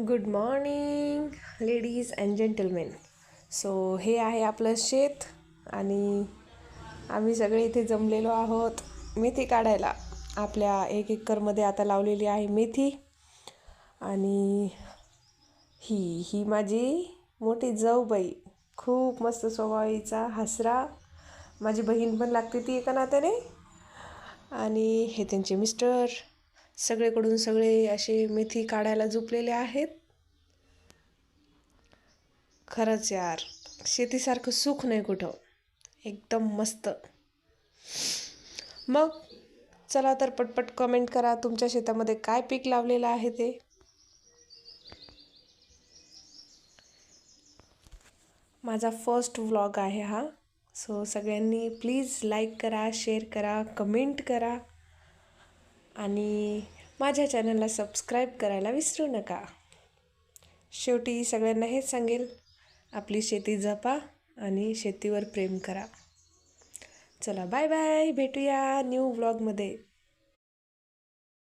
Good morning ladies and gentlemen. So हे आहे आपलं शेत आणि आम्ही सगळे इथे जमलेलो आहोत मेथी काढायला. आपल्या 1 एकरमध्ये आता लावलेली आहे मेथी. आणि ही माझी मोठी जाऊबाई, खूप मस्त स्वभावाचा हसरा. माझी बहीण पण लागते ती एका नात्याने. आणि हे त्यांचे मिस्टर. सगळेकडून सगळे असे मेथी काढायला झुपलेले आहेत. खरंच यार, शेतीसारखं सुख नाही कुठं. एकदम मस्त. मग चला तर पटपट कमेंट करा, तुमच्या शेतामध्ये काय पीक लावलेलं आहे ते. माझा फर्स्ट व्लॉग आहे हा. सो सगळ्यांनी प्लीज लाईक करा, शेअर करा, कमेंट करा आणि माझ्या चॅनलला सबस्क्राईब करायला विसरू नका. शेवटी सगळ्यांना हेच सांगेल, आपली शेती जपा आणि शेतीवर प्रेम करा. चला बाय बाय, भेटूया न्यू व्लॉगमध्ये.